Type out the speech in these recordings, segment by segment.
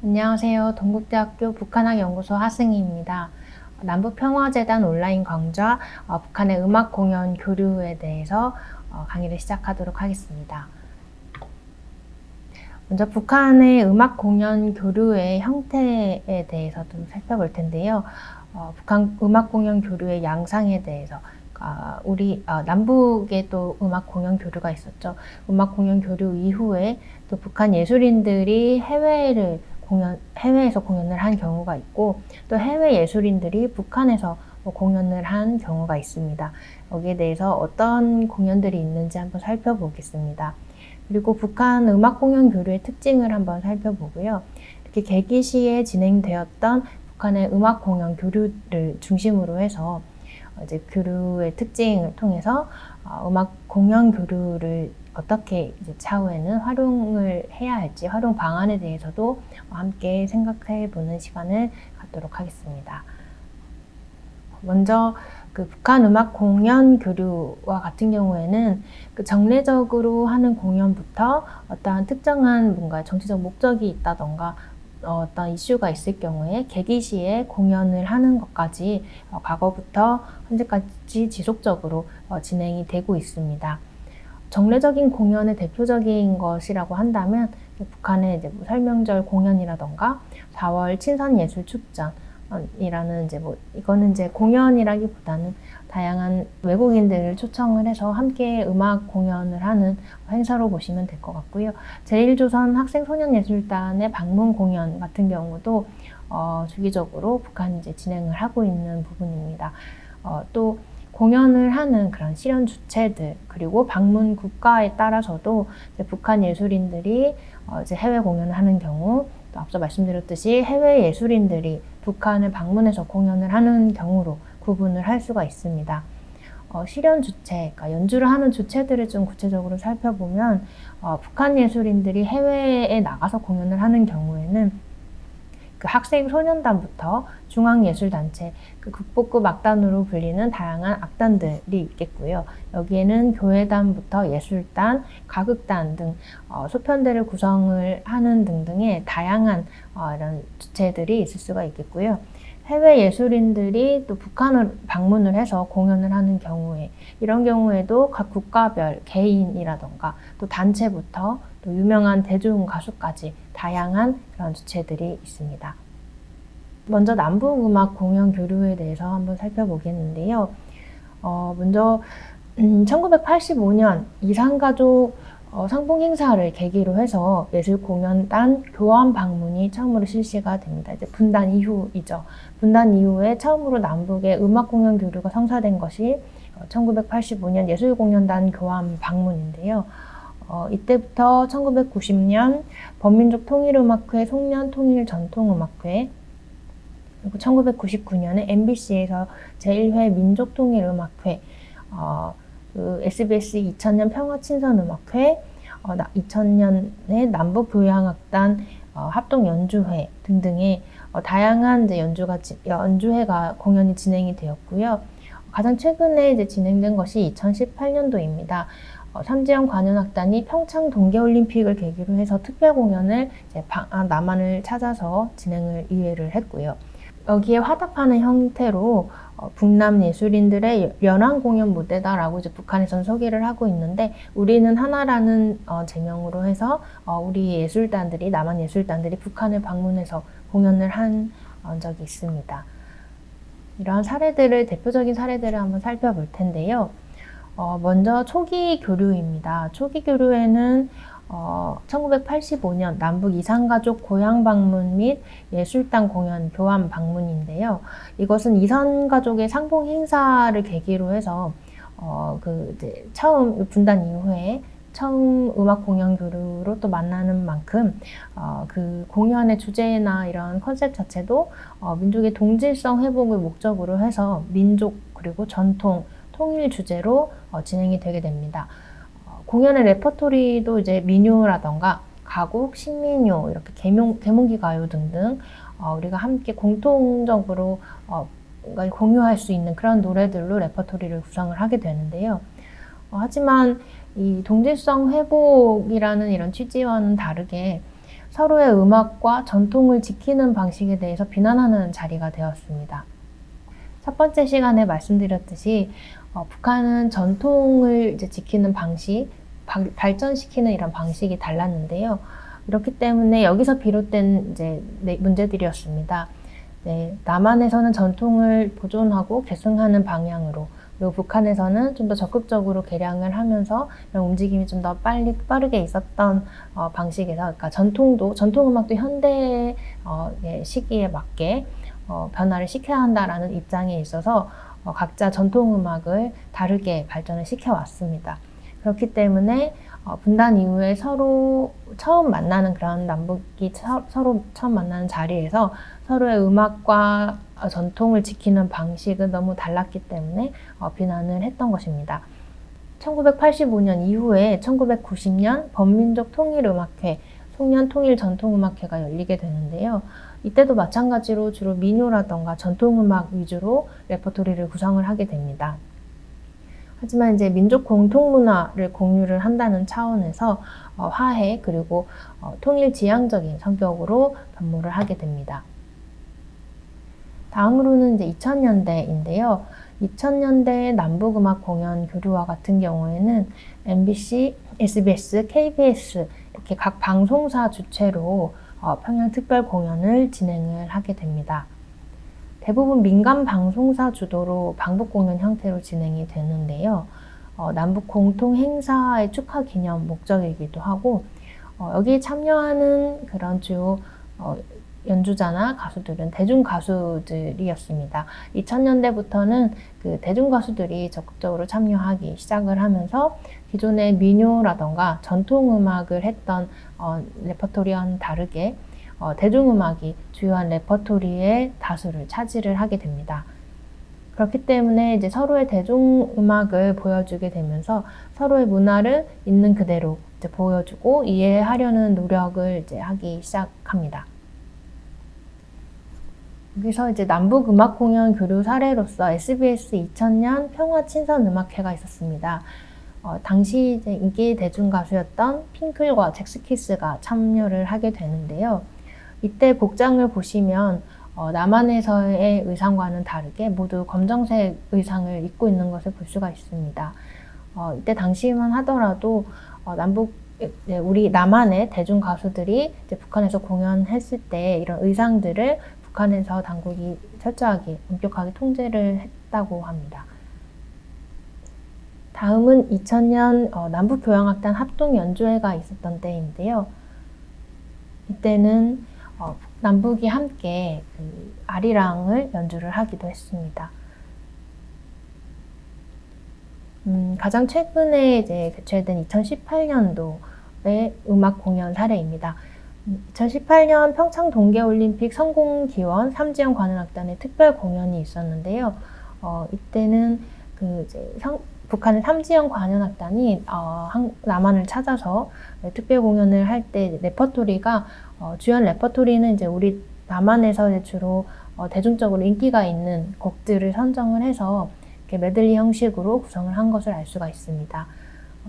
안녕하세요. 동국대학교 북한학연구소 하승희입니다. 남북평화재단 온라인 강좌 북한의 음악 공연 교류에 대해서 강의를 시작하도록 하겠습니다. 먼저 북한의 음악 공연 교류의 형태에 대해서 좀 살펴볼 텐데요. 북한 음악 공연 교류의 양상에 대해서 우리 남북에 또 음악 공연 교류가 있었죠. 음악 공연 교류 이후에 또 북한 예술인들이 해외에서 공연을 한 경우가 있고, 또 해외 예술인들이 북한에서 공연을 한 경우가 있습니다. 여기에 대해서 어떤 공연들이 있는지 한번 살펴보겠습니다. 그리고 북한 음악 공연 교류의 특징을 한번 살펴보고요. 이렇게 개기시에 진행되었던 북한의 음악 공연 교류를 중심으로 해서 이제 교류의 특징을 통해서 음악 공연 교류를 어떻게 이제 차후에는 활용을 해야 할지, 활용 방안에 대해서도 함께 생각해 보는 시간을 갖도록 하겠습니다. 먼저 그 북한 음악 공연 교류와 같은 경우에는 그 정례적으로 하는 공연부터 어떠한 특정한 뭔가 정치적 목적이 있다던가 어떤 이슈가 있을 경우에 개기시에 공연을 하는 것까지 과거부터 현재까지 지속적으로 진행이 되고 있습니다. 정례적인 공연의 대표적인 것이라고 한다면 북한의 이제 뭐 설명절 공연이라던가 4월 친선예술축전 이라는 이제 이거는 이제 공연이라기보다는 다양한 외국인들을 초청을 해서 함께 음악 공연을 하는 행사로 보시면 될 것 같고요. 제1조선 학생소년예술단의 방문 공연 같은 경우도 주기적으로 북한이 이제 진행을 하고 있는 부분입니다. 또 공연을 하는 그런 실현 주체들, 그리고 방문 국가에 따라서도 이제 북한 예술인들이 이제 해외 공연을 하는 경우, 또 앞서 말씀드렸듯이 해외 예술인들이 북한을 방문해서 공연을 하는 경우로 구분을 할 수가 있습니다. 실현 주체, 그러니까 연주를 하는 주체들을 좀 구체적으로 살펴보면 북한 예술인들이 해외에 나가서 공연을 하는 경우에는 그 학생 소년단부터 중앙예술단체, 그 국보급 악단으로 불리는 다양한 악단들이 있겠고요. 여기에는 교회단부터 예술단, 가극단 등 소편대를 구성을 하는 등등의 다양한 이런 주체들이 있을 수가 있겠고요. 해외 예술인들이 또 북한을 방문을 해서 공연을 하는 경우에, 이런 경우에도 각 국가별 개인이라던가 또 단체부터 또 유명한 대중 가수까지 다양한 그런 주체들이 있습니다. 먼저 남북음악 공연 교류에 대해서 한번 살펴보겠는데요. 먼저 1985년 이산가족 상봉 행사를 계기로 해서 예술공연단 교환 방문이 처음으로 실시가 됩니다. 이제 분단 이후이죠. 분단 이후에 처음으로 남북의 음악 공연 교류가 성사된 것이 1985년 예술공연단 교환 방문인데요. 이때부터 1990년 범민족 통일음악회 송년 통일전통음악회, 그리고 1999년에 MBC에서 제1회 민족통일음악회, 그 SBS 2000년 평화친선음악회, 2000년에 남북교향악단 합동연주회 등등의 다양한 이제 연주회가 공연이 진행이 되었고요. 가장 최근에 이제 진행된 것이 2018년도입니다. 삼지연 관현악단이 평창 동계올림픽을 계기로 해서 특별 공연을 이제 남한을 찾아서 진행을 이회를 했고요. 여기에 화답하는 형태로 북남 예술인들의 연합 공연 무대다라고 이제 북한에서는 소개를 하고 있는데, 우리는 하나라는 제명으로 해서 우리 예술단들이, 남한 예술단들이 북한을 방문해서 공연을 한 적이 있습니다. 이러한 대표적인 사례들을 한번 살펴볼 텐데요. 먼저 초기 교류입니다. 초기 교류에는 1985년 남북 이산가족 고향 방문 및 예술단 공연 교환 방문인데요. 이것은 이산가족의 상봉 행사를 계기로 해서 이제 처음 분단 이후에 처음 음악 공연 교류로 또 만나는 만큼 그 공연의 주제나 이런 컨셉 자체도 민족의 동질성 회복을 목적으로 해서 민족 그리고 전통 통일 주제로 진행이 되게 됩니다. 공연의 레퍼토리도 이제 민요라던가 가곡, 신민요, 이렇게 계몽기 가요 등등 우리가 함께 공통적으로 공유할 수 있는 그런 노래들로 레퍼토리를 구성을 하게 되는데요. 하지만 이 동질성 회복이라는 이런 취지와는 다르게 서로의 음악과 전통을 지키는 방식에 대해서 비난하는 자리가 되었습니다. 첫 번째 시간에 말씀드렸듯이 북한은 전통을 이제 지키는 방식, 발전시키는 이런 방식이 달랐는데요. 그렇기 때문에 여기서 비롯된 이제 문제들이었습니다. 네, 남한에서는 전통을 보존하고 계승하는 방향으로, 그리고 북한에서는 좀 더 적극적으로 개량을 하면서 이런 움직임이 좀 더 빠르게 있었던 방식에서, 그러니까 전통음악도 현대의 시기에 맞게 변화를 시켜야 한다라는 입장에 있어서 각자 전통음악을 다르게 발전을 시켜왔습니다. 그렇기 때문에 분단 이후에 서로 처음 만나는 그런 남북이 서로 처음 만나는 자리에서 서로의 음악과 전통을 지키는 방식은 너무 달랐기 때문에 비난을 했던 것입니다. 1985년 이후에 1990년 범민족 통일음악회, 송년 통일전통음악회가 열리게 되는데요. 이때도 마찬가지로 주로 민요라던가 전통음악 위주로 레퍼토리를 구성을 하게 됩니다. 하지만 이제 민족 공통문화를 공유를 한다는 차원에서 화해 그리고 통일지향적인 성격으로 변모를 하게 됩니다. 다음으로는 이제 2000년대인데요. 2000년대 남북음악 공연 교류와 같은 경우에는 MBC, SBS, KBS 이렇게 각 방송사 주최로 평양 특별 공연을 진행을 하게 됩니다. 대부분 민간 방송사 주도로 방북 공연 형태로 진행이 되는데요. 남북 공통 행사의 축하 기념 목적이기도 하고, 여기에 참여하는 그런 주요 연주자나 가수들은 대중 가수들이었습니다. 2000년대부터는 그 대중 가수들이 적극적으로 참여하기 시작을 하면서 기존의 민요라던가 전통음악을 했던 레퍼토리와는 다르게 대중음악이 주요한 레퍼토리의 다수를 차지를 하게 됩니다. 그렇기 때문에 이제 서로의 대중음악을 보여주게 되면서 서로의 문화를 있는 그대로 이제 보여주고 이해하려는 노력을 이제 하기 시작합니다. 여기서 이제 남북 음악 공연 교류 사례로서 SBS 2000년 평화 친선 음악회가 있었습니다. 당시 이제 인기 대중 가수였던 핑클과 잭스키스가 참여를 하게 되는데요. 이때 복장을 보시면 남한에서의 의상과는 다르게 모두 검정색 의상을 입고 있는 것을 볼 수가 있습니다. 이때 당시만 하더라도 우리 남한의 대중 가수들이 이제 북한에서 공연했을 때 이런 의상들을 북한에서 당국이 철저하게 엄격하게 통제를 했다고 합니다. 다음은 2000년 남북교향악단 합동연주회가 있었던 때인데요. 이때는 남북이 함께 그 아리랑을 연주를 하기도 했습니다. 가장 최근에 이제 개최된 2018년도의 음악 공연 사례입니다. 2018년 평창 동계올림픽 성공기원 삼지연 관현악단의 특별 공연이 있었는데요. 이때는 북한의 삼지연 관현악단이 남한을 찾아서 특별 공연을 할 때 레퍼토리가 주연 레퍼토리는 이제 우리 남한에서 이제 주로 대중적으로 인기가 있는 곡들을 선정을 해서 이렇게 메들리 형식으로 구성을 한 것을 알 수가 있습니다.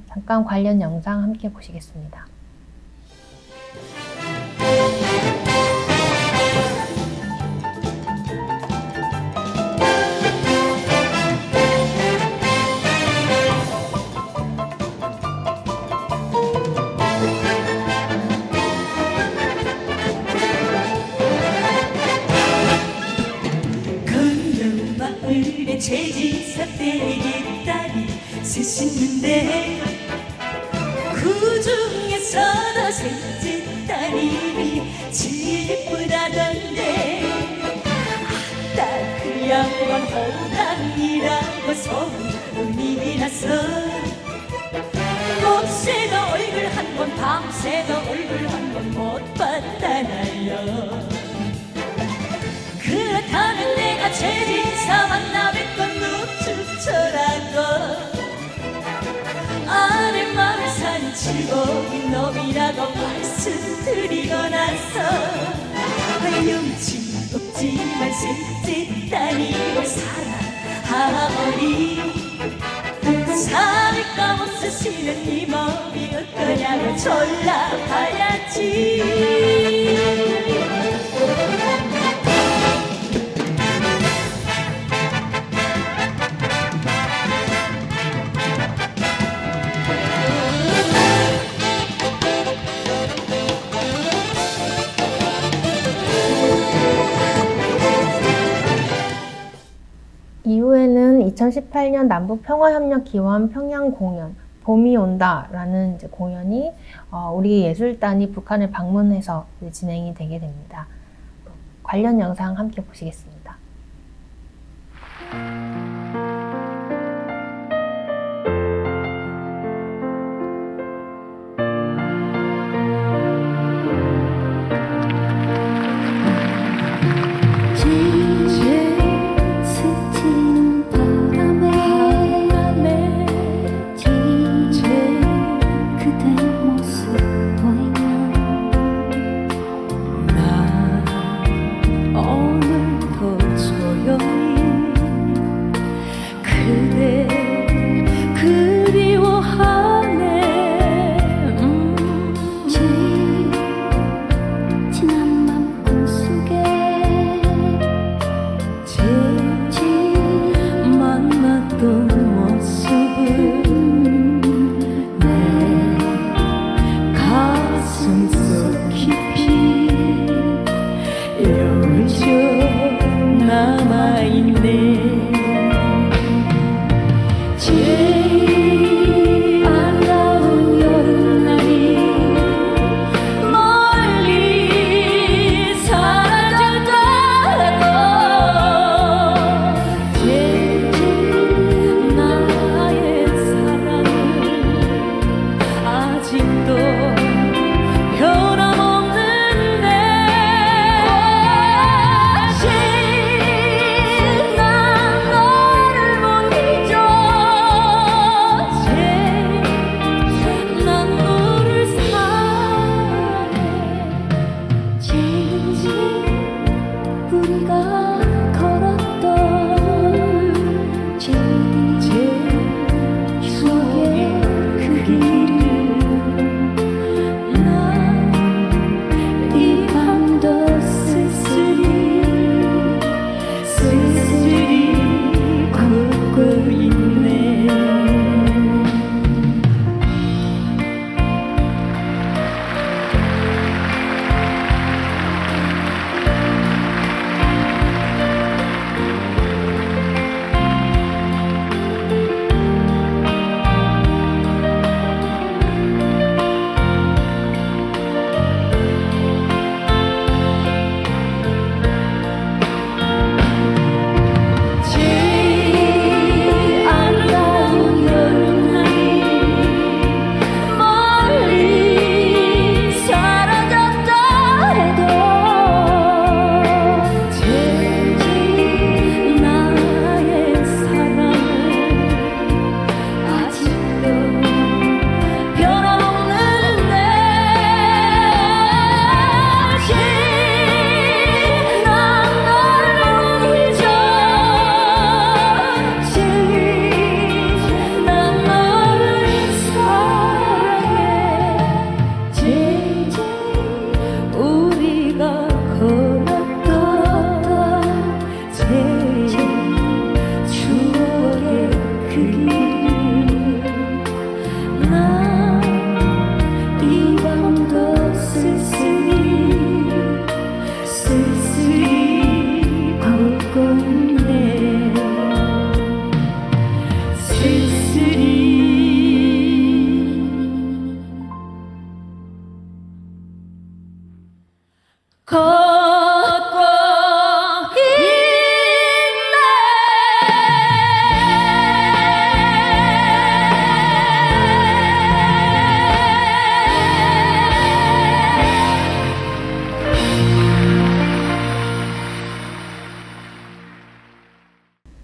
잠깐 관련 영상 함께 보시겠습니다. 제지사 댁의 딸이 셋있는데 그 중에서도 셋째 딸이 지쁘다던데 아따 그 양반 호랑이라고 소문이 나서 못새도 얼굴 한 번 밤새도 얼굴 한 번 못 봤다나요. 그렇다면 내가 제지사 만나 뵙건 누추처라고 아내 맘을 산 즐거운 놈이라고 말씀드리고 나서 용치 없지만 셋째 딸이고 사랑하오니 사위가 못 쓰시는 이 몸이 어떠냐고 졸라봐야지. 이후에는 2018년 남북평화협력기원 평양 공연 봄이 온다라는 이제 공연이 우리 예술단이 북한을 방문해서 이제 진행이 되게 됩니다. 관련 영상 함께 보시겠습니다.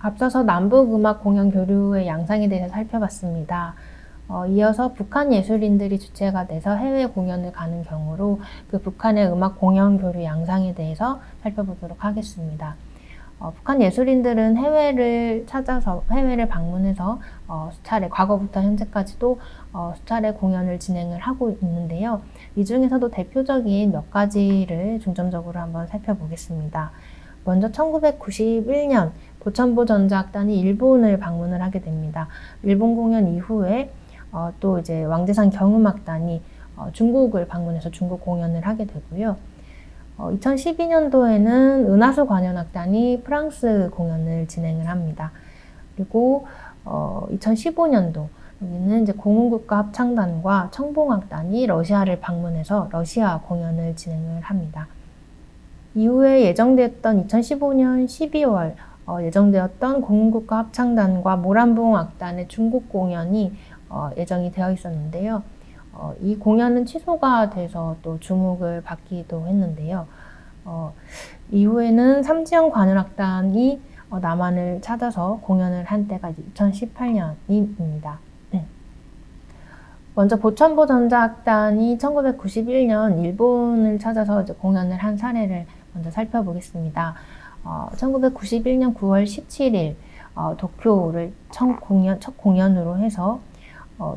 앞서서 남북음악 공연 교류의 양상에 대해서 살펴봤습니다. 이어서 북한 예술인들이 주체가 돼서 해외 공연을 가는 경우로 그 북한의 음악 공연 교류 양상에 대해서 살펴보도록 하겠습니다. 북한 예술인들은 해외를 찾아서 해외를 방문해서 수차례 과거부터 현재까지도 수차례 공연을 진행을 하고 있는데요. 이 중에서도 대표적인 몇 가지를 중점적으로 한번 살펴보겠습니다. 먼저 1991년 도천보 전자악단이 일본을 방문을 하게 됩니다. 일본 공연 이후에 또 이제 왕대산 경음악단이 중국을 방문해서 중국 공연을 하게 되고요. 2012년도에는 은하수 관현악단이 프랑스 공연을 진행을 합니다. 그리고 2015년도 여기는 이제 공흥국가 합창단과 청봉악단이 러시아를 방문해서 러시아 공연을 진행을 합니다. 이후에 예정되었던 2015년 12월 예정되었던 공흥국가 합창단과 모란봉 악단의 중국 공연이 예정이 되어 있었는데요. 이 공연은 취소가 돼서 또 주목을 받기도 했는데요. 이후에는 삼지연 관현악단이 남한을 찾아서 공연을 한 때가 2018년입니다. 먼저 보천보 전자악단이 1991년 일본을 찾아서 이제 공연을 한 사례를 먼저 살펴보겠습니다. 1991년 9월 17일 도쿄를 첫 공연으로 해서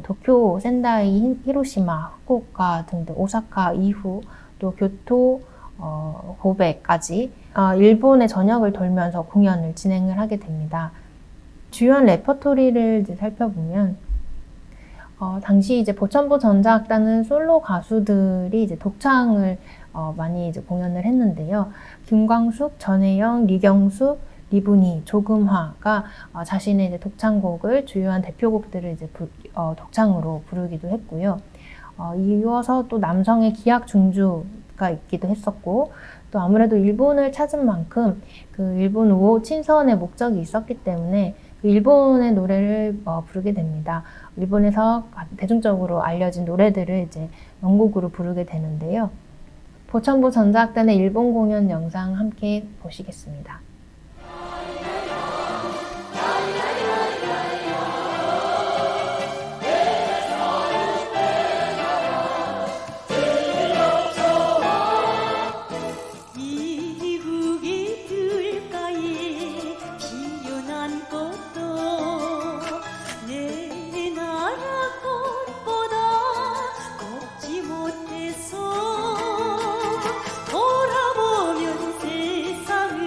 도쿄, 센다이, 히로시마, 후쿠오카 등등 오사카 이후 또 교토, 고베까지 일본의 전역을 돌면서 공연을 진행을 하게 됩니다. 주요한 레퍼토리를 이제 살펴보면 당시 이제 보천보 전자악단은 솔로 가수들이 이제 독창을 많이 이제 공연을 했는데요. 김광숙, 전혜영, 리경숙, 리분이, 조금화가 자신의 이제 독창곡을 주요한 대표곡들을 이제 독창으로 부르기도 했고요. 이어서 또 남성의 기악 중주가 있기도 했었고, 또 아무래도 일본을 찾은 만큼 그 일본 우호 친선의 목적이 있었기 때문에 그 일본의 노래를 부르게 됩니다. 일본에서 대중적으로 알려진 노래들을 이제 원곡으로 부르게 되는데요. 보천보 전자악단의 일본 공연 영상 함께 보시겠습니다. 이국이 들가에 피어난 꽃도 내 나라 꽃보다 곱지 못해서 돌아보면 세상은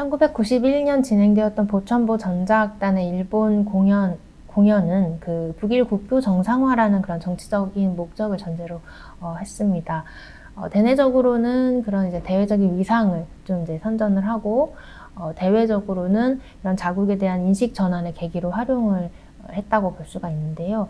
1991년 진행되었던 보천보 전자악단의 일본 공연은 그 북일 국교 정상화라는 그런 정치적인 목적을 전제로 했습니다. 대내적으로는 그런 이제 대외적인 위상을 좀 이제 선전을 하고, 대외적으로는 이런 자국에 대한 인식 전환의 계기로 활용을 했다고 볼 수가 있는데요.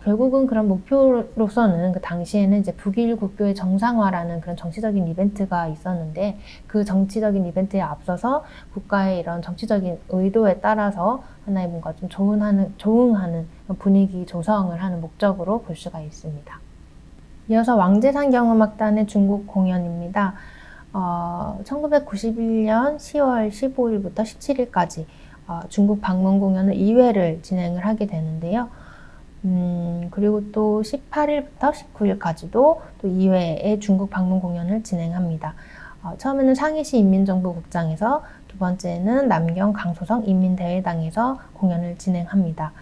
결국은 그런 목표로서는 그 당시에는 이제 북일 국교의 정상화라는 그런 정치적인 이벤트가 있었는데, 그 정치적인 이벤트에 앞서서 국가의 이런 정치적인 의도에 따라서 하나의 뭔가 좀 조응하는 분위기 조성을 하는 목적으로 볼 수가 있습니다. 이어서 왕제산 경음악단의 중국 공연입니다. 1991년 10월 15일부터 17일까지 중국 방문 공연을 2회를 진행을 하게 되는데요. 그리고 또 18일부터 19일까지도 또 2회의 중국 방문 공연을 진행합니다. 처음에는 상해시 인민정부극장에서, 두 번째는 남경 강소성 인민대회당에서 공연을 진행합니다.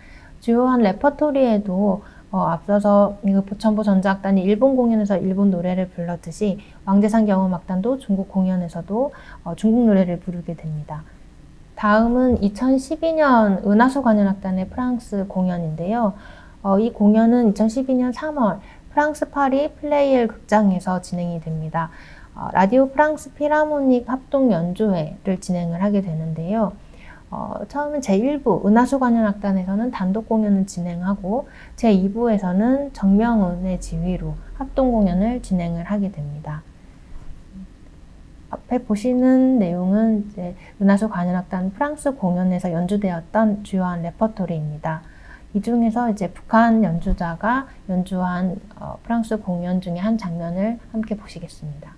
주요한 레퍼토리에도 앞서서 보천보 전자악단이 일본 공연에서 일본 노래를 불렀듯이 왕제산 경음악단도 중국 공연에서도 중국 노래를 부르게 됩니다. 다음은 2012년 은하수 관현악단의 프랑스 공연인데요. 이 공연은 2012년 3월 프랑스 파리 플레이엘 극장에서 진행이 됩니다. 라디오 프랑스 필하모닉 합동 연주회를 진행을 하게 되는데요. 처음엔 제1부 은하수 관현악단에서는 단독 공연을 진행하고, 제2부에서는 정명은의 지휘로 합동 공연을 진행을 하게 됩니다. 앞에 보시는 내용은 이제 은하수 관현악단 프랑스 공연에서 연주되었던 주요한 레퍼토리입니다. 이 중에서 이제 북한 연주자가 연주한 프랑스 공연 중에 한 장면을 함께 보시겠습니다.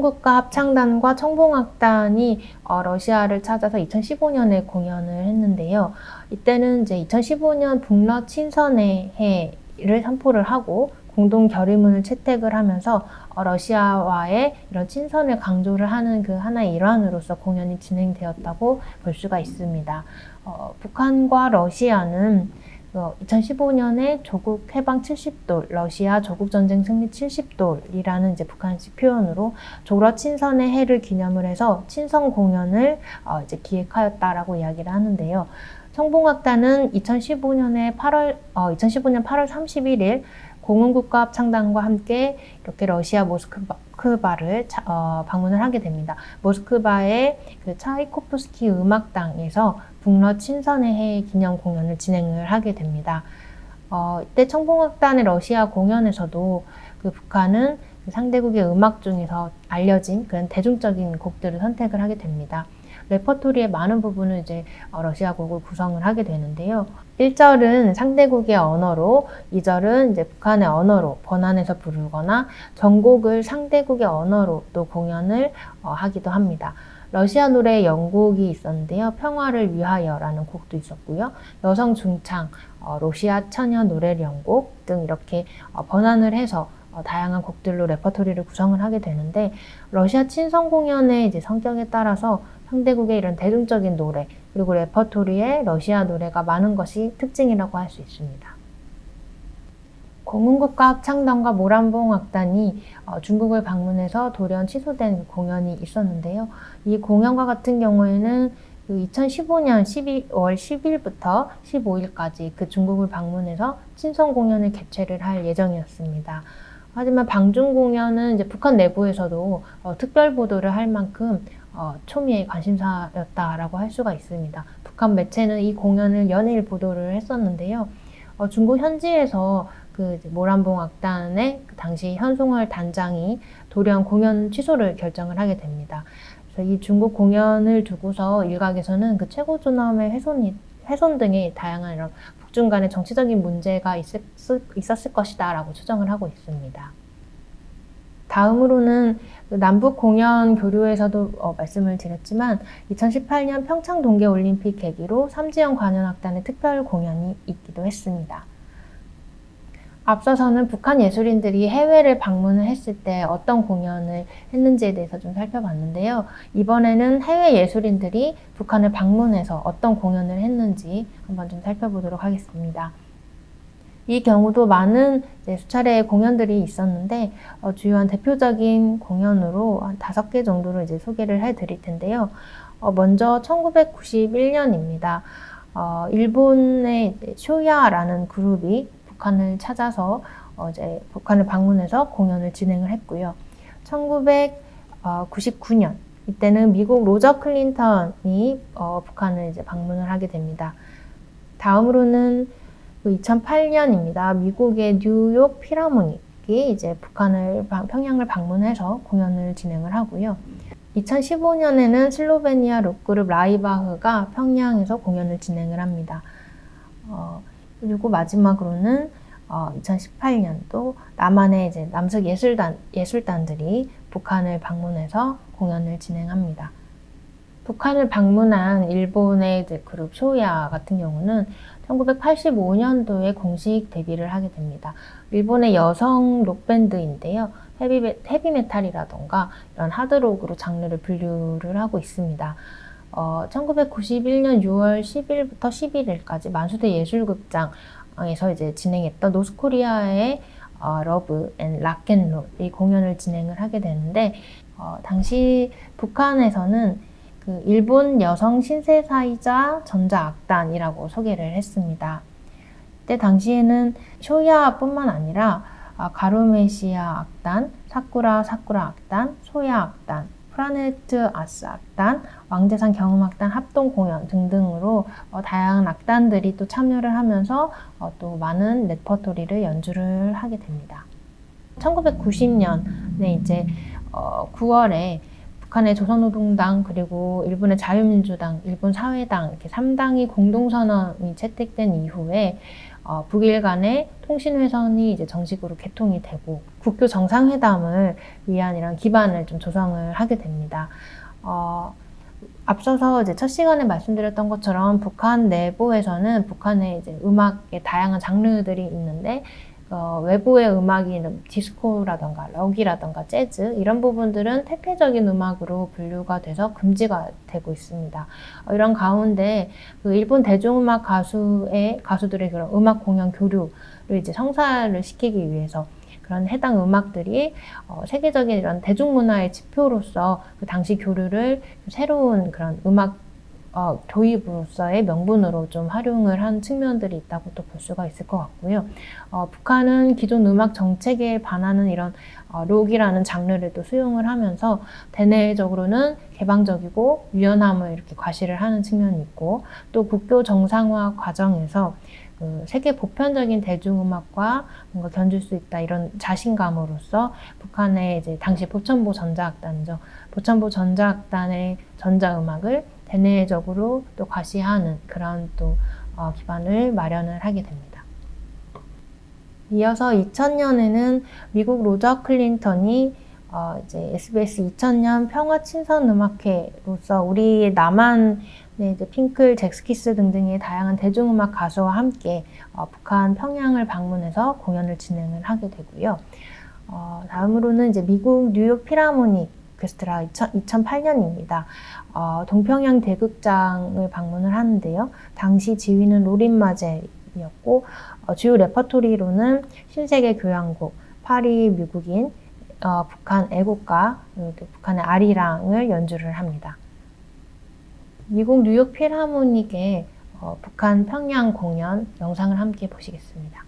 공흥국가 합창단과 청봉악단이 러시아를 찾아서 2015년에 공연을 했는데요. 이때는 이제 2015년 북러 친선의 해를 선포를 하고 공동 결의문을 채택을 하면서 러시아와의 이런 친선을 강조를 하는 그 하나의 일환으로서 공연이 진행되었다고 볼 수가 있습니다. 북한과 러시아는 2015년에 조국 해방 70돌, 러시아 조국전쟁 승리 70돌이라는 이제 북한식 표현으로 조러 친선의 해를 기념을 해서 친선 공연을 이제 기획하였다라고 이야기를 하는데요. 청봉악단은 2015년 8월 31일 공흥국가합창단과 함께 이렇게 러시아 모스크바를 방문을 하게 됩니다. 모스크바의 그 차이코프스키 음악당에서 북러 친선의 해 기념 공연을 진행을 하게 됩니다. 이때 청봉악단의 러시아 공연에서도 그 북한은 그 상대국의 음악 중에서 알려진 그런 대중적인 곡들을 선택을 하게 됩니다. 레퍼토리의 많은 부분을 이제 러시아 곡을 구성을 하게 되는데요. 1절은 상대국의 언어로, 2절은 이제 북한의 언어로 번안해서 부르거나 전곡을 상대국의 언어로 또 공연을 하기도 합니다. 러시아 노래에 연곡이 있었는데요. 평화를 위하여라는 곡도 있었고요. 여성 중창, 러시아 처녀 노래 연곡 등 이렇게 번안을 해서 다양한 곡들로 레퍼토리를 구성을 하게 되는데, 러시아 친선 공연의 이제 성격에 따라서 상대국의 이런 대중적인 노래 그리고 레퍼토리에 러시아 노래가 많은 것이 특징이라고 할 수 있습니다. 공흥국가 합창단과 모란봉악단이 중국을 방문해서 돌연 취소된 공연이 있었는데요. 이 공연과 같은 경우에는 2015년 12월 10일부터 15일까지 그 중국을 방문해서 친선 공연을 개최를 할 예정이었습니다. 하지만 방중 공연은 이제 북한 내부에서도 특별 보도를 할 만큼 초미의 관심사였다라고 할 수가 있습니다. 북한 매체는 이 공연을 연일 보도를 했었는데요. 중국 현지에서 그 모란봉 악단의 그 당시 현송월 단장이 돌연 공연 취소를 결정을 하게 됩니다. 그래서 이 중국 공연을 두고서 일각에서는 그 최고 존엄의 훼손 등의 다양한 이런 북중 간의 정치적인 문제가 있었을 것이다라고 추정을 하고 있습니다. 다음으로는 남북 공연 교류에서도 말씀을 드렸지만 2018년 평창 동계올림픽 계기로 삼지연 관현악단의 특별 공연이 있기도 했습니다. 앞서서는 북한 예술인들이 해외를 방문을 했을 때 어떤 공연을 했는지에 대해서 좀 살펴봤는데요. 이번에는 해외 예술인들이 북한을 방문해서 어떤 공연을 했는지 한번 좀 살펴보도록 하겠습니다. 이 경우도 많은 수차례의 공연들이 있었는데 주요한 대표적인 공연으로 한 5개 정도를 이제 소개를 해드릴 텐데요. 먼저 1991년입니다. 일본의 쇼야라는 그룹이 북한을 찾아서 이제 북한을 방문해서 공연을 진행을 했고요. 1999년 이때는 미국 로저 클린턴이 북한을 이제 방문을 하게 됩니다. 다음으로는 2008년입니다. 미국의 뉴욕 필하모닉이 이제 평양을 방문해서 공연을 진행을 하고요. 2015년에는 슬로베니아 록그룹 라이바흐가 평양에서 공연을 진행을 합니다. 그리고 마지막으로는 2018년도 남한의 이제 남측 예술단들이 북한을 방문해서 공연을 진행합니다. 북한을 방문한 일본의 이제 그룹 쇼야 같은 경우는 1985년도에 공식 데뷔를 하게 됩니다. 일본의 여성 록밴드인데요. 헤비메탈이라던가 이런 하드록으로 장르를 분류를 하고 있습니다. 1991년 6월 10일부터 11일까지 만수대 예술극장에서 이제 진행했던 노스코리아의 러브 앤 락앤롤 이 공연을 진행을 하게 되는데, 당시 북한에서는 그 일본 여성 신세사이자 전자악단이라고 소개를 했습니다. 그때 당시에는 쇼야뿐만 아니라 가루메시아 악단, 사쿠라 악단, 소야 악단, 프라네트 아스 악단, 왕대산 경음악단 합동 공연 등등으로 다양한 악단들이 또 참여를 하면서 또 많은 레퍼토리를 연주를 하게 됩니다. 1990년에 이제 9월에 북한의 조선노동당 그리고 일본의 자유민주당, 일본 사회당 이렇게 3당이 공동선언이 채택된 이후에 북일 간의 통신회선이 이제 정식으로 개통이 되고 국교 정상회담을 위한 이런 기반을 좀 조성을 하게 됩니다. 앞서서 이제 첫 시간에 말씀드렸던 것처럼 북한 내부에서는 북한의 이제 음악의 다양한 장르들이 있는데 외부의 음악이 디스코라던가 록이라던가 재즈 이런 부분들은 태폐적인 음악으로 분류가 돼서 금지가 되고 있습니다. 이런 가운데 그 일본 대중음악 가수들의 그런 음악 공연 교류를 이제 성사를 시키기 위해서 그런 해당 음악들이 세계적인 이런 대중문화의 지표로서 그 당시 교류를 새로운 그런 음악 도입으로서의 명분으로 좀 활용을 한 측면들이 있다고 또 볼 수가 있을 것 같고요. 북한은 기존 음악 정책에 반하는 이런 록이라는 장르를 또 수용을 하면서 대내적으로는 개방적이고 유연함을 이렇게 과시를 하는 측면이 있고 또 국교 정상화 과정에서 그 세계 보편적인 대중음악과 뭔가 견줄 수 있다 이런 자신감으로써 북한의 이제 당시 보천보 전자악단이죠. 보천보 전자악단의 전자음악을 대내적으로 또 과시하는 그런 또 기반을 마련을 하게 됩니다. 이어서 2000년에는 미국 로저 클린턴이 이제 SBS 2000년 평화 친선 음악회로서 우리 남한의 이제 핑클, 잭스키스 등등의 다양한 대중음악 가수와 함께 북한 평양을 방문해서 공연을 진행을 하게 되고요. 다음으로는 이제 미국 뉴욕 필하모닉 오케스트라 2008년입니다. 동평양 대극장을 방문을 하는데요. 당시 지휘는 로린 마젤이었고 주요 레퍼토리로는 신세계 교향곡, 파리 미국인, 북한 애국가, 북한의 아리랑을 연주를 합니다. 미국 뉴욕 필하모닉의 북한 평양 공연 영상을 함께 보시겠습니다.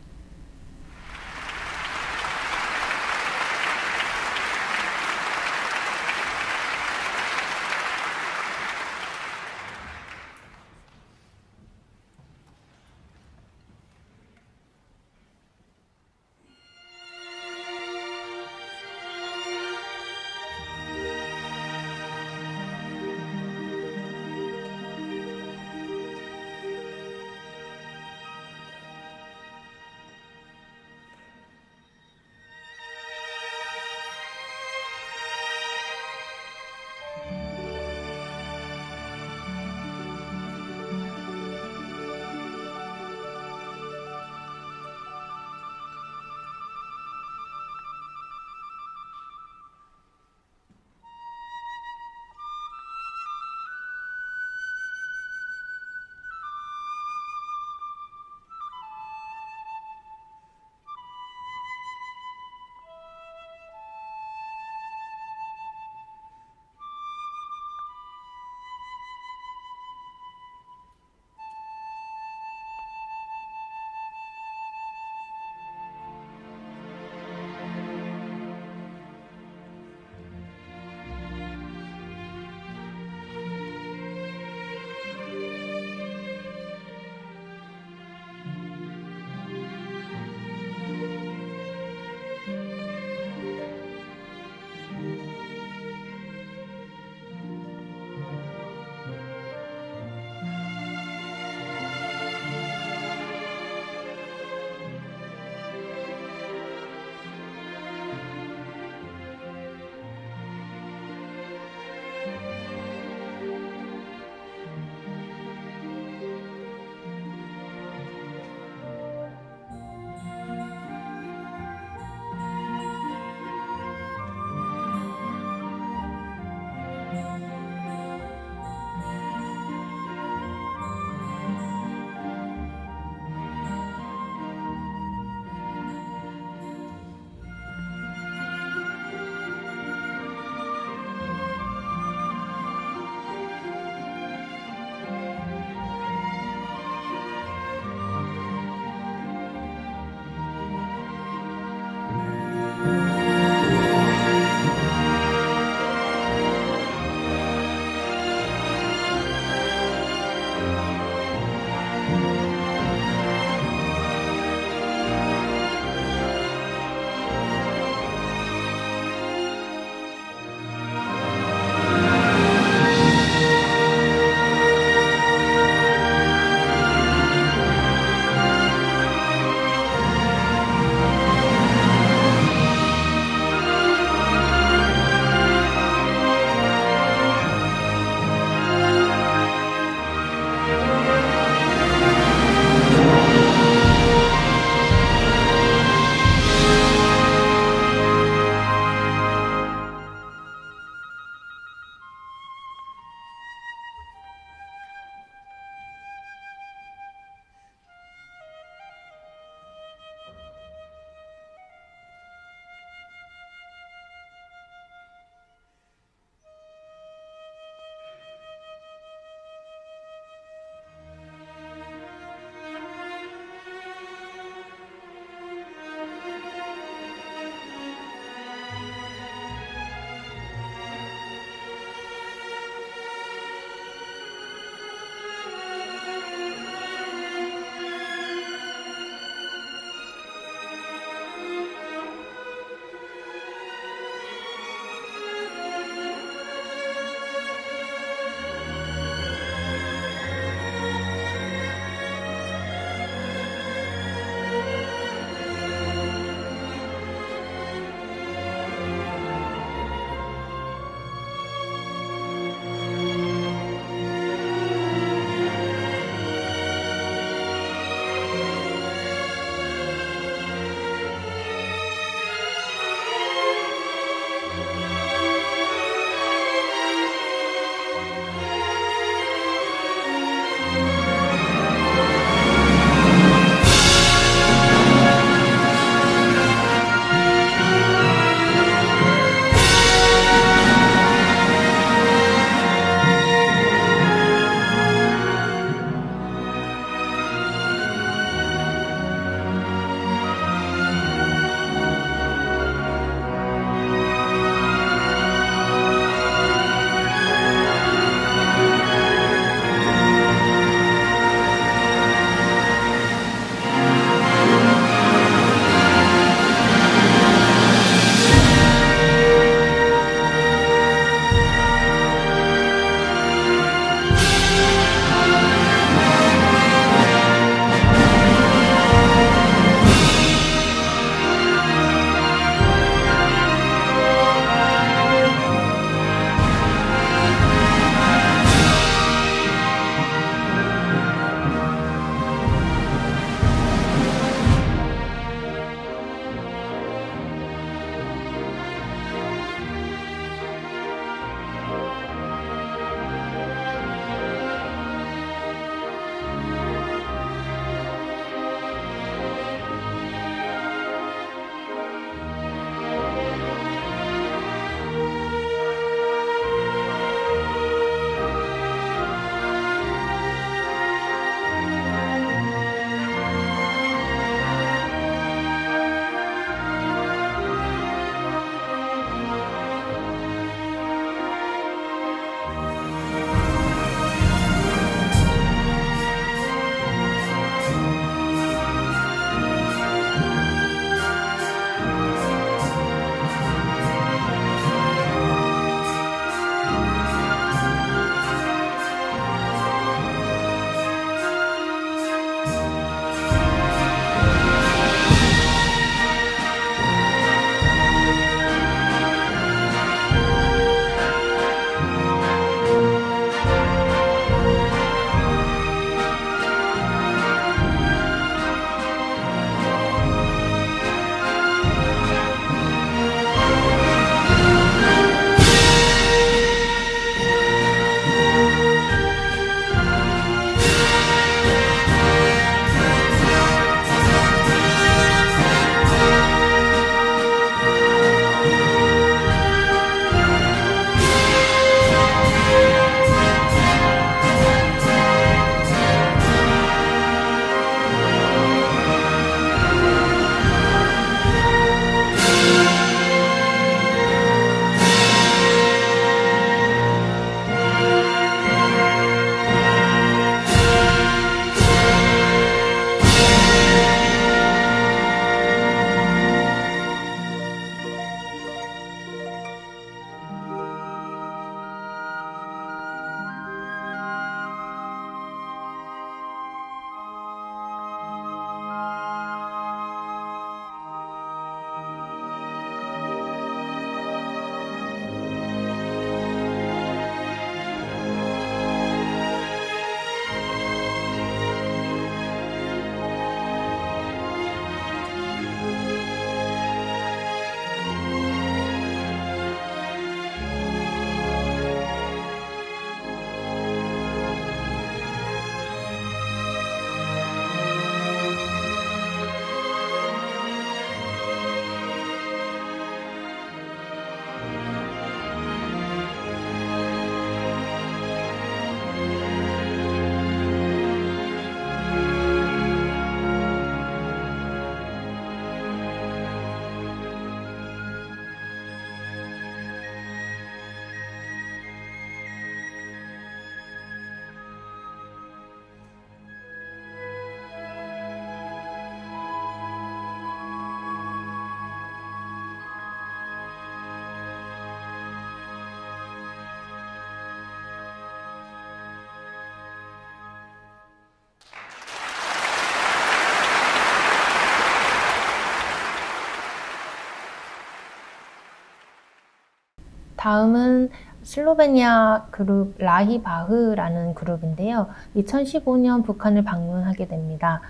다음은 슬로베니아 그룹 라히바흐라는 그룹인데요. 2015년 북한을 방문하게 됩니다.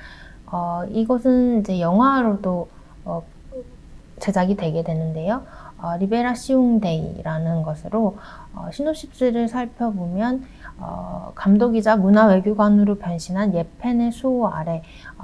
이것은 이제 영화로도 제작이 되게 되는데요. 리베라시옹 데이라는 것으로 시놉시스를 살펴보면 감독이자 문화외교관으로 변신한 예펜의 수호 아래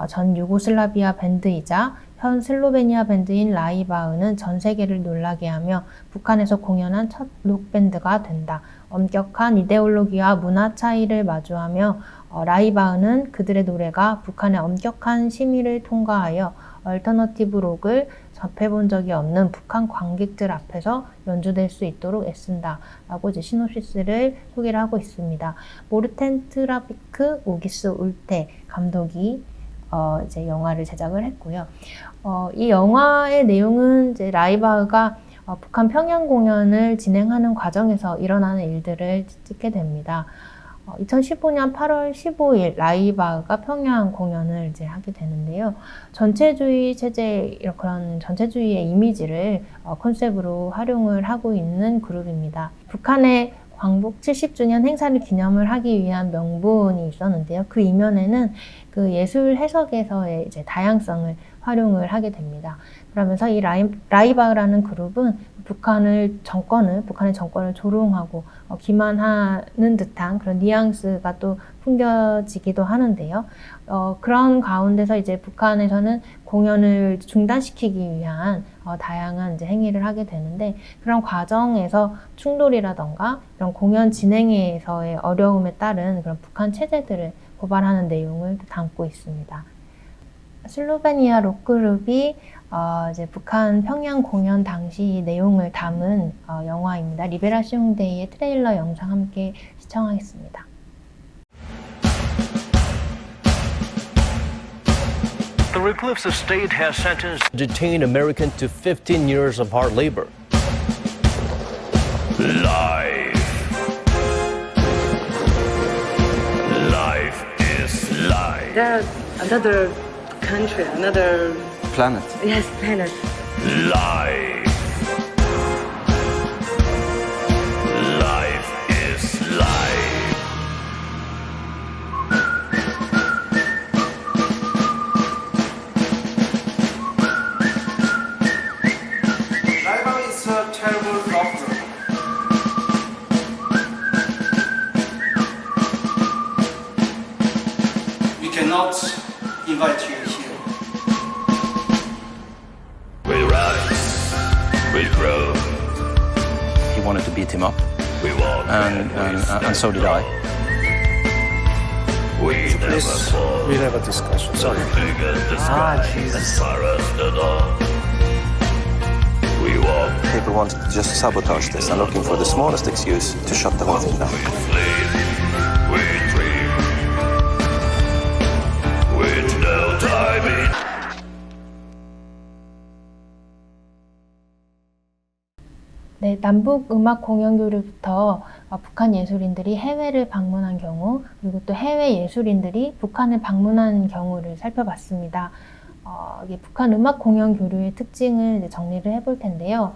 전 유고슬라비아 밴드이자 현 슬로베니아 밴드인 라이바흐는 전 세계를 놀라게 하며 북한에서 공연한 첫 록밴드가 된다. 엄격한 이데올로기와 문화 차이를 마주하며 라이바흐는 그들의 노래가 북한의 엄격한 심의를 통과하여 얼터너티브 록을 접해본 적이 없는 북한 관객들 앞에서 연주될 수 있도록 애쓴다 라고 이제 시놉시스를 소개를 하고 있습니다. 모르텐 트라비크 오기스 울테 감독이 이제 영화를 제작을 했고요. 이 영화의 내용은 이제 라이바흐가 북한 평양 공연을 진행하는 과정에서 일어나는 일들을 찍게 됩니다. 2015년 8월 15일 라이바흐가 평양 공연을 이제 하게 되는데요. 전체주의 체제, 그런 전체주의의 이미지를 컨셉으로 활용을 하고 있는 그룹입니다. 북한의 광복 70주년 행사를 기념을 하기 위한 명분이 있었는데요. 그 이면에는 그 예술 해석에서의 이제 다양성을 활용을 하게 됩니다. 그러면서 이 라이바흐라는 그룹은 북한의 정권을 조롱하고 기만하는 듯한 그런 뉘앙스가 또 풍겨지기도 하는데요. 그런 가운데서 이제 북한에서는 공연을 중단시키기 위한 다양한 이제 행위를 하게 되는데, 그런 과정에서 충돌이라던가 이런 공연 진행에서의 어려움에 따른 그런 북한 체제들을 고발하는 내용을 담고 있습니다. 슬로베니아 록그룹이 이제 북한 평양 공연 당시 내용을 담은 영화입니다. 리베라시옹 데이의 트레일러 영상 함께 시청하겠습니다. The Recluse Estate has sentenced detained American to 15 years of hard labor. Life is life. There's another country, another Planet. yes planet. Life is life. Library is a terrible problem. We cannot invite you here. We rise, we grow, He wanted to beat him up, we walk, and so did I. we never Please, fall. we'll have a discussion. Sorry. Big as the sky, as far as the dawn. We walk, People wanted to just sabotage this and looking for the smallest excuse to shut the whole thing down. we sleep, we dream, with no timing. 네, 남북 음악 공연 교류부터 북한 예술인들이 해외를 방문한 경우, 그리고 또 해외 예술인들이 북한을 방문한 경우를 살펴봤습니다. 이게 북한 음악 공연 교류의 특징을 이제 정리를 해볼 텐데요.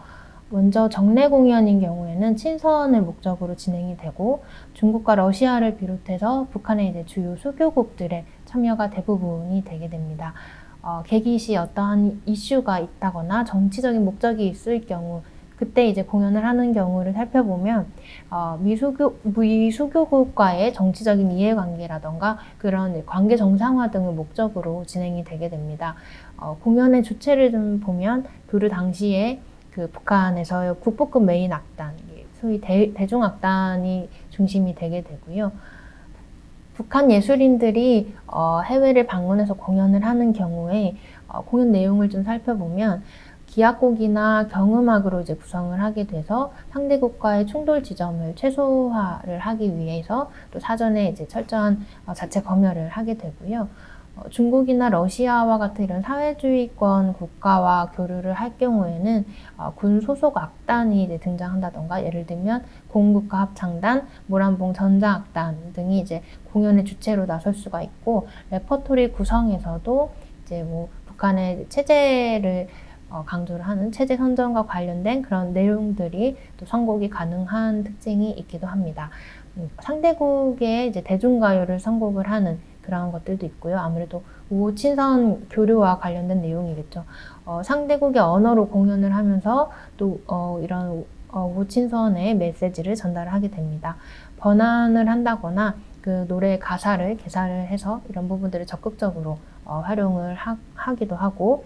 먼저 정례 공연인 경우에는 친선을 목적으로 진행이 되고, 중국과 러시아를 비롯해서 북한의 이제 주요 수교국들의 참여가 대부분이 되게 됩니다. 개기 시 어떠한 이슈가 있다거나 정치적인 목적이 있을 경우, 그때 이제 공연을 하는 경우를 살펴보면 미수교국과의 정치적인 이해관계라던가 그런 관계 정상화 등을 목적으로 진행이 되게 됩니다. 공연의 주체를 좀 보면 교류 당시에 그 북한에서의 국보급 메인 악단, 소위 대중악단이 중심이 되게 되고요. 북한 예술인들이 해외를 방문해서 공연을 하는 경우에 공연 내용을 좀 살펴보면 기악곡이나 경음악으로 이제 구성을 하게 돼서 상대국과의 충돌 지점을 최소화를 하기 위해서 또 사전에 이제 철저한 자체 검열을 하게 되고요. 중국이나 러시아와 같은 이런 사회주의권 국가와 교류를 할 경우에는 군 소속 악단이 이제 등장한다던가, 예를 들면 공국가 합창단, 모란봉 전자악단 등이 이제 공연의 주체로 나설 수가 있고, 레퍼토리 구성에서도 이제 뭐 북한의 체제를 강조를 하는 체제 선정과 관련된 그런 내용들이 또 선곡이 가능한 특징이 있기도 합니다. 상대국의 이제 대중가요를 선곡을 하는 그런 것들도 있고요. 아무래도 우호친선 교류와 관련된 내용이겠죠. 상대국의 언어로 공연을 하면서 또 이런 우호친선의 메시지를 전달하게 됩니다. 번안을 한다거나 그 노래 가사를 개사를 해서 이런 부분들을 적극적으로 활용을 하기도 하고,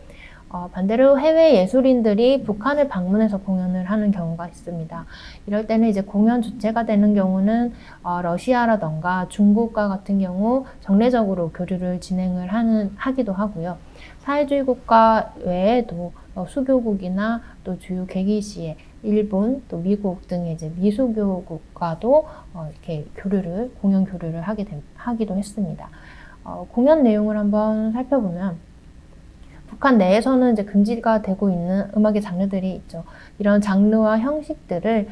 반대로 해외 예술인들이 북한을 방문해서 공연을 하는 경우가 있습니다. 이럴 때는 이제 공연 주체가 되는 경우는 러시아라던가 중국과 같은 경우 정례적으로 교류를 진행을 하기도 하고요. 사회주의 국가 외에도 수교국이나 또 주요 계기시에 일본, 또 미국 등의 이제 미수교국과도 이렇게 공연 교류를 하기도 했습니다. 공연 내용을 한번 살펴보면, 북한 내에서는 이제 금지가 되고 있는 음악의 장르들이 있죠. 이런 장르와 형식들을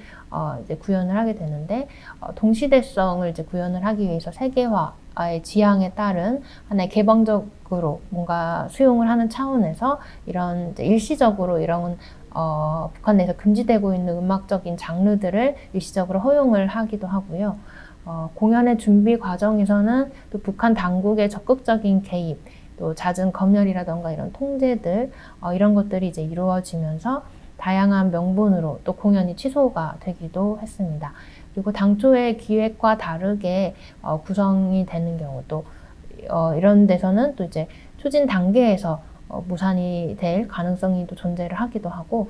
이제 구현을 하게 되는데, 동시대성을 이제 구현을 하기 위해서 세계화의 지향에 따른 하나의 개방적으로 뭔가 수용을 하는 차원에서 이런 이제 일시적으로 이런 북한 내에서 금지되고 있는 음악적인 장르들을 일시적으로 허용을 하기도 하고요. 공연의 준비 과정에서는 또 북한 당국의 적극적인 개입, 또 잦은 검열이라던가 이런 통제들, 이런 것들이 이제 이루어지면서 다양한 명분으로 또 공연이 취소가 되기도 했습니다. 그리고 당초의 기획과 다르게 구성이 되는 경우, 또 이런 데서는 또 이제 추진 단계에서 무산이 될 가능성이 또 존재를 하기도 하고,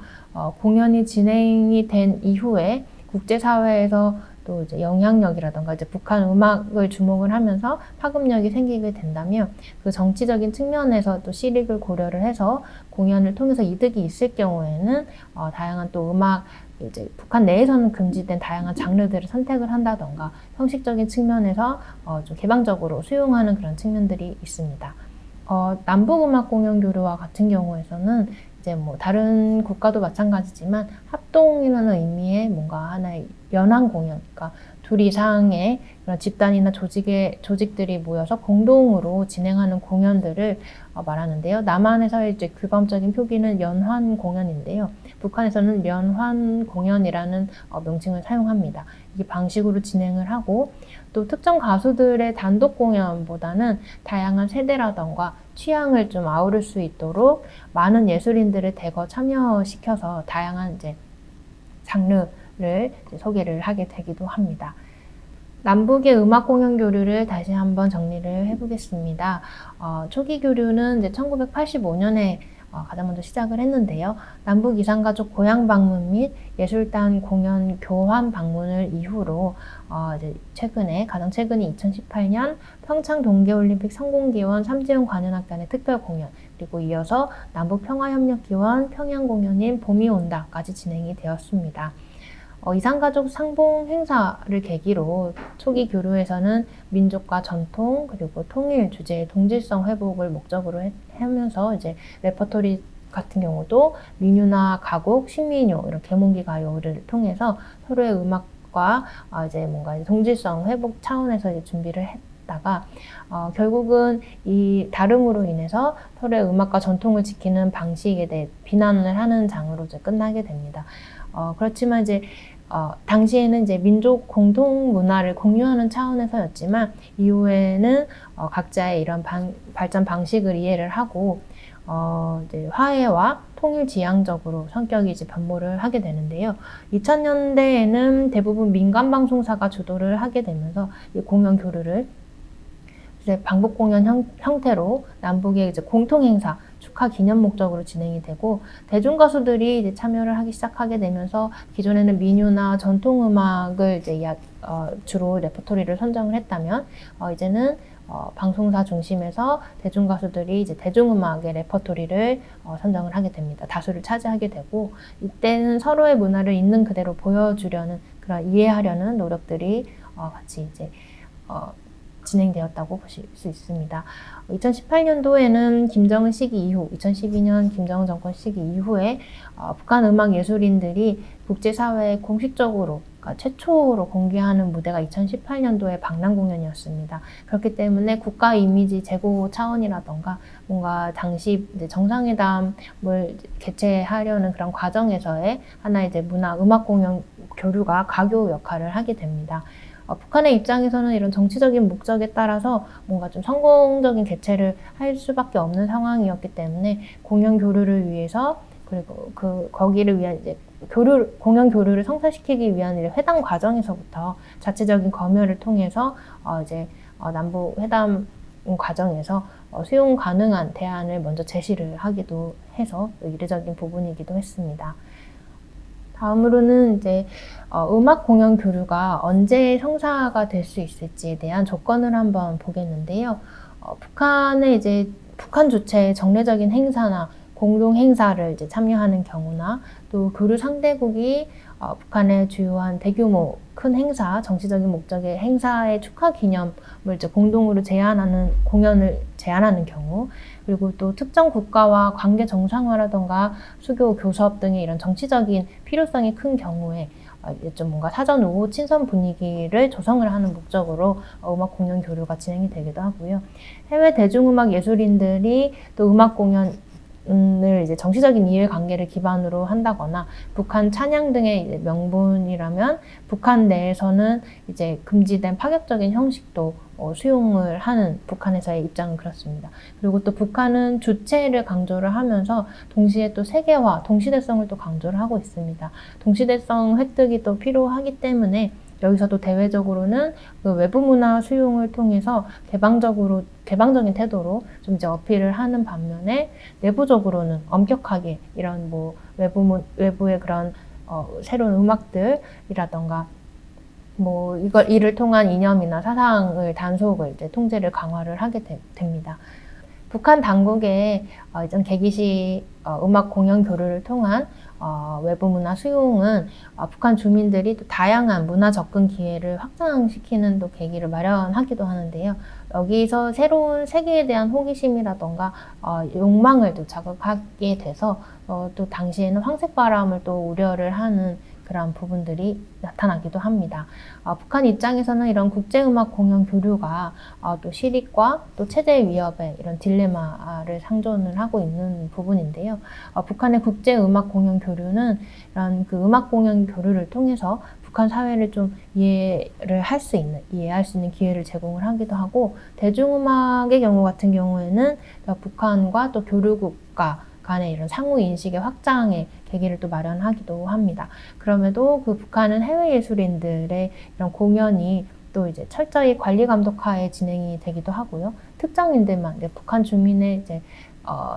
공연이 진행이 된 이후에 국제사회에서 또 이제 영향력이라던가 이제 북한 음악을 주목을 하면서 파급력이 생기게 된다면, 그 정치적인 측면에서 또 실익을 고려를 해서 공연을 통해서 이득이 있을 경우에는 다양한 또 음악, 이제 북한 내에서는 금지된 다양한 장르들을 선택을 한다던가 형식적인 측면에서 좀 개방적으로 수용하는 그런 측면들이 있습니다. 남북음악 공연 교류와 같은 경우에서는 이제 뭐 다른 국가도 마찬가지지만 합동이라는 의미의 뭔가 하나의 연합 공연, 그러니까 둘 이상의 그런 집단이나 조직들이 모여서 공동으로 진행하는 공연들을 말하는데요. 남한에서의 이제 규범적인 표기는 연환 공연인데요. 북한에서는 연환 공연이라는 명칭을 사용합니다. 이 방식으로 진행을 하고, 또 특정 가수들의 단독 공연보다는 다양한 세대라던가 취향을 좀 아우를 수 있도록 많은 예술인들을 대거 참여시켜서 다양한 이제 장르를 이제 소개를 하게 되기도 합니다. 남북의 음악 공연 교류를 다시 한번 정리를 해보겠습니다. 초기 교류는 이제 1985년에 가장 먼저 시작을 했는데요. 남북 이산가족 고향 방문 및 예술단 공연 교환 방문을 이후로 이제 가장 최근이 2018년 평창 동계올림픽 성공기원 삼지연 관현악단의 특별 공연, 그리고 이어서 남북평화협력기원 평양 공연인 봄이 온다까지 진행이 되었습니다. 이산가족 상봉 행사를 계기로 초기 교류에서는 민족과 전통 그리고 통일 주제의 동질성 회복을 목적으로 하면서 이제 레퍼토리 같은 경우도 민요나 가곡, 신민요 이런 계몽기 가요를 통해서 서로의 음악과 이제 뭔가 동질성 회복 차원에서 이제 준비를 했다가 결국은 이 다름으로 인해서 서로의 음악과 전통을 지키는 방식에 대해 비난을 하는 장으로 이제 끝나게 됩니다. 그렇지만 이제 당시에는 이제 민족 공통 문화를 공유하는 차원에서였지만, 이후에는 각자의 이런 발전 방식을 이해를 하고 이제 화해와 통일 지향적으로 성격이 이제 변모를 하게 되는데요. 2000년대에는 대부분 민간 방송사가 주도를 하게 되면서 이 공연 교류를 이제 방북 공연 형태로 남북의 이제 공통 행사, 축하 기념 목적으로 진행이 되고, 대중 가수들이 이제 참여를 하기 시작하게 되면서 기존에는 민요나 전통 음악을 이제 주로 레퍼토리를 선정을 했다면, 이제는 방송사 중심에서 대중 가수들이 이제 대중음악의 레퍼토리를 선정을 하게 됩니다. 다수를 차지하게 되고, 이때는 서로의 문화를 있는 그대로 보여주려는, 그런 이해하려는 노력들이 같이 이제 진행되었다고 보실 수 있습니다. 2018년도에는 김정은 시기 이후, 2012년 김정은 정권 시기 이후에 북한 음악 예술인들이 국제사회에 공식적으로 그러니까 최초로 공개하는 무대가 2018년도에 박람 공연이었습니다. 그렇기 때문에 국가 이미지 제고 차원이라던가 뭔가 당시 이제 정상회담을 개최하려는 그런 과정에서의 하나의 이제 문화 음악 공연 교류가 가교 역할을 하게 됩니다. 북한의 입장에서는 이런 정치적인 목적에 따라서 뭔가 좀 성공적인 개최를 할 수밖에 없는 상황이었기 때문에 공연 교류를 위해서 그리고 거기를 위한 이제 공연 교류를 성사시키기 위한 이제 회담 과정에서부터 자체적인 검열을 통해서 남북 회담 과정에서 수용 가능한 대안을 먼저 제시를 하기도 해서 이례적인 부분이기도 했습니다. 다음으로는 이제 음악 공연 교류가 언제 성사가 될 수 있을지에 대한 조건을 한번 보겠는데요. 북한의 이제 북한 주체의 정례적인 행사나 공동 행사를 이제 참여하는 경우나 또 교류 상대국이 북한의 주요한 대규모 큰 행사, 정치적인 목적의 행사의 축하 기념을 이제 공동으로 공연을 제안하는 경우, 그리고 또 특정 국가와 관계 정상화라던가 수교, 교섭 등의 이런 정치적인 필요성이 큰 경우에 좀 뭔가 사전 우호 친선 분위기를 조성을 하는 목적으로 음악 공연 교류가 진행이 되기도 하고요. 해외 대중음악 예술인들이 또 음악 공연을 이제 정치적인 이해관계를 기반으로 한다거나 북한 찬양 등의 이제 명분이라면 북한 내에서는 이제 금지된 파격적인 형식도 수용을 하는 북한에서의 입장은 그렇습니다. 그리고 또 북한은 주체를 강조를 하면서 동시에 또 세계화, 동시대성을 또 강조를 하고 있습니다. 동시대성 획득이 또 필요하기 때문에 여기서도 대외적으로는 그 외부 문화 수용을 통해서 개방적인 태도로 좀 이제 어필을 하는 반면에 내부적으로는 엄격하게 이런 뭐 외부의 그런 새로운 음악들이라던가 뭐 이를 통한 이념이나 사상을 단속을 이제 통제를 강화를 하게 됩니다. 북한 당국의 이전 계기시 음악 공연 교류를 통한 외부 문화 수용은 북한 주민들이 또 다양한 문화 접근 기회를 확장시키는 또 계기를 마련하기도 하는데요. 여기서 새로운 세계에 대한 호기심이라던가 욕망을 또 자극하게 돼서 또 당시에는 황색바람을 또 우려를 하는 그런 부분들이 나타나기도 합니다. 북한 입장에서는 이런 국제음악 공연 교류가 또 실익과 또 체제 위협의 이런 딜레마를 상존을 하고 있는 부분인데요. 북한의 국제음악 공연 교류는 이런 그 음악 공연 교류를 통해서 북한 사회를 좀 이해할 수 있는 기회를 제공을 하기도 하고, 대중음악의 경우 같은 경우에는 북한과 또 교류국가 간의 이런 상호 인식의 확장의 계기를 또 마련하기도 합니다. 그럼에도 그 북한은 해외 예술인들의 이런 공연이 또 이제 철저히 관리 감독하에 진행이 되기도 하고요. 특정인들만 이제 북한 주민의 이제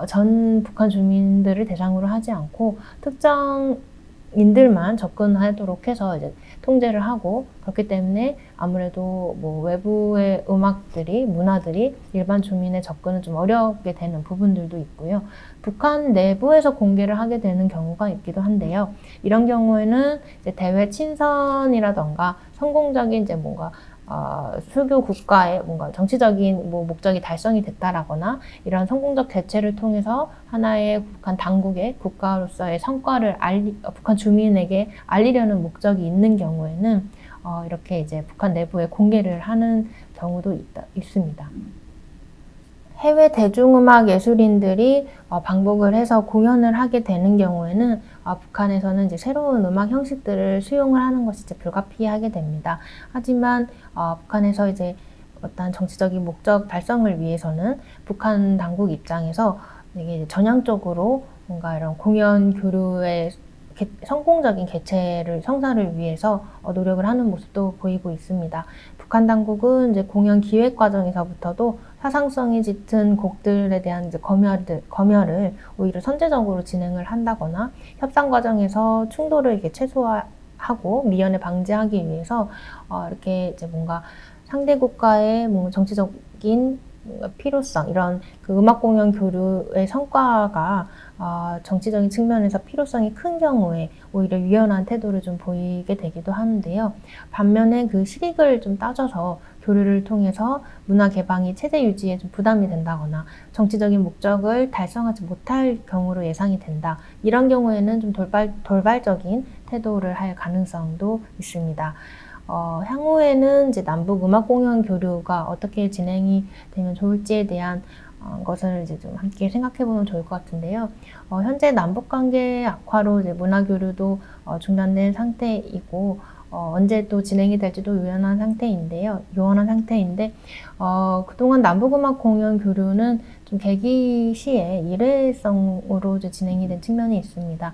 전 북한 주민들을 대상으로 하지 않고 특정인들만 접근하도록 해서 이제 통제를 하고, 그렇기 때문에 아무래도 뭐 외부의 문화들이 일반 주민의 접근은 좀 어렵게 되는 부분들도 있고요. 북한 내부에서 공개를 하게 되는 경우가 있기도 한데요. 이런 경우에는 이제 대외 친선이라던가 성공적인 이제 뭔가 수교 국가의 뭔가 정치적인 목적이 달성이 됐다라거나 이런 성공적 대체를 통해서 하나의 북한 당국의 국가로서의 성과를 북한 주민에게 알리려는 목적이 있는 경우에는 이렇게 이제 북한 내부에 공개를 하는 경우도 있습니다. 해외 대중음악 예술인들이 방북을 해서 공연을 하게 되는 경우에는 북한에서는 이제 새로운 음악 형식들을 수용을 하는 것이 이제 불가피하게 됩니다. 하지만 북한에서 이제 어떤 정치적인 목적 달성을 위해서는 북한 당국 입장에서 되게 전향적으로 뭔가 이런 공연 교류의 성공적인 개최를 성사를 위해서 노력을 하는 모습도 보이고 있습니다. 북한 당국은 이제 공연 기획 과정에서부터도 사상성이 짙은 곡들에 대한 이제 검열을 오히려 선제적으로 진행을 한다거나, 협상 과정에서 충돌을 이렇게 최소화하고 미연에 방지하기 위해서 이렇게 이제 뭔가 상대 국가의 뭔가 정치적인 필요성, 이런 그 음악 공연 교류의 성과가 정치적인 측면에서 필요성이 큰 경우에 오히려 유연한 태도를 좀 보이게 되기도 하는데요. 반면에 그 실익을 좀 따져서 교류를 통해서 문화 개방이 체제 유지에 좀 부담이 된다거나 정치적인 목적을 달성하지 못할 경우로 예상이 된다. 이런 경우에는 좀 돌발적인 태도를 할 가능성도 있습니다. 향후에는 이제 남북 음악 공연 교류가 어떻게 진행이 되면 좋을지에 대한 것을 이제 좀 함께 생각해 보면 좋을 것 같은데요. 현재 남북 관계 악화로 이제 문화 교류도 중단된 상태이고 언제 또 진행이 될지도 유연한 상태인데 그동안 남북 음악 공연 교류는 좀 계기 시에 일회성으로 이제 진행이 된 측면이 있습니다.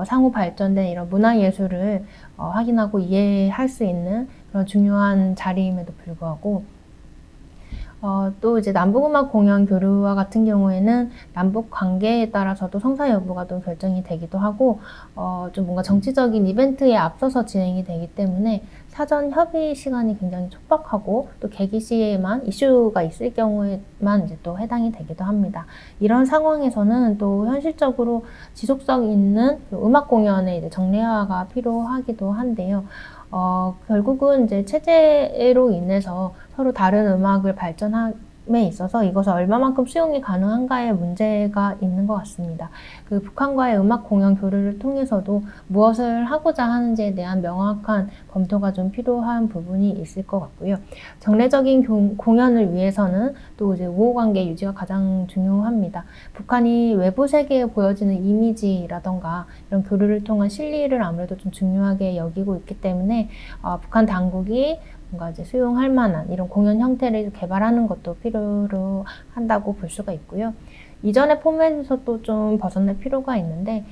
상호 발전된 이런 문화 예술을 확인하고 이해할 수 있는 그런 중요한 자리임에도 불구하고 또 이제 남북음악 공연 교류와 같은 경우에는 남북 관계에 따라서도 성사 여부가 또 결정이 되기도 하고 좀 뭔가 정치적인 이벤트에 앞서서 진행이 되기 때문에 사전 협의 시간이 굉장히 촉박하고 또 계기 시에만 이슈가 있을 경우에만 이제 또 해당이 되기도 합니다. 이런 상황에서는 또 현실적으로 지속성 있는 음악 공연의 이제 정례화가 필요하기도 한데요. 결국은 이제 체제로 인해서 서로 다른 음악을 발전함에 있어서 이것을 얼마만큼 수용이 가능한가의 문제가 있는 것 같습니다. 그 북한과의 음악 공연 교류를 통해서도 무엇을 하고자 하는지에 대한 명확한 검토가 좀 필요한 부분이 있을 것 같고요. 정례적인 공연을 위해서는 또 이제 우호관계 유지가 가장 중요합니다. 북한이 외부 세계에 보여지는 이미지라던가 이런 교류를 통한 실리를 아무래도 좀 중요하게 여기고 있기 때문에 북한 당국이 뭔가 이제 수용할 만한 이런 공연 형태를 개발하는 것도 필요로 한다고 볼 수가 있고요. 이전의 포맷에서 또 좀 벗어날 필요가 있는데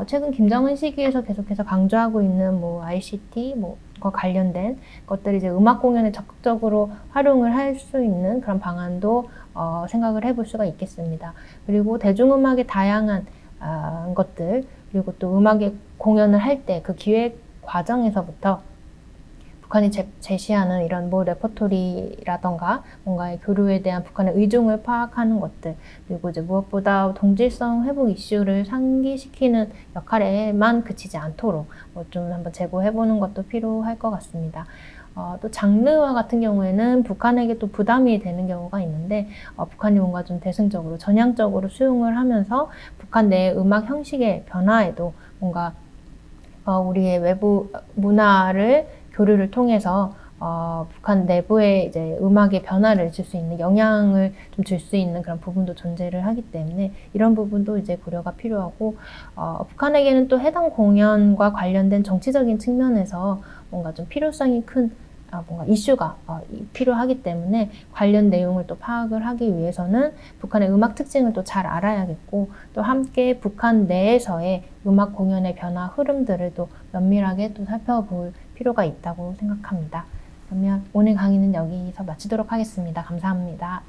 최근 김정은 시기에서 계속해서 강조하고 있는 뭐 ICT 과 관련된 것들이 이제 음악 공연에 적극적으로 활용을 할 수 있는 그런 방안도 생각을 해볼 수가 있겠습니다. 그리고 대중음악의 다양한 것들 그리고 또 음악의 공연을 할 때 그 기획 과정에서부터 북한이 제시하는 이런 뭐 레퍼토리라던가 뭔가의 교류에 대한 북한의 의중을 파악하는 것들 그리고 이제 무엇보다 동질성 회복 이슈를 상기시키는 역할에만 그치지 않도록 좀 한번 제고해보는 것도 필요할 것 같습니다. 또 장르와 같은 경우에는 북한에게 또 부담이 되는 경우가 있는데 북한이 뭔가 좀 대승적으로 전향적으로 수용을 하면서 북한 내 음악 형식의 변화에도 뭔가 우리의 외부 문화를 교류를 통해서 북한 내부에 이제 음악의 변화를 줄 수 있는 영향을 좀 줄 수 있는 그런 부분도 존재를 하기 때문에 이런 부분도 이제 고려가 필요하고 북한에게는 또 해당 공연과 관련된 정치적인 측면에서 뭔가 좀 필요성이 큰 뭔가 이슈가 필요하기 때문에 관련 내용을 또 파악을 하기 위해서는 북한의 음악 특징을 또 잘 알아야겠고 또 함께 북한 내에서의 음악 공연의 변화 흐름들을 또 면밀하게 또 살펴볼 필요가 있다고 생각합니다. 그러면 오늘 강의는 여기서 마치도록 하겠습니다. 감사합니다.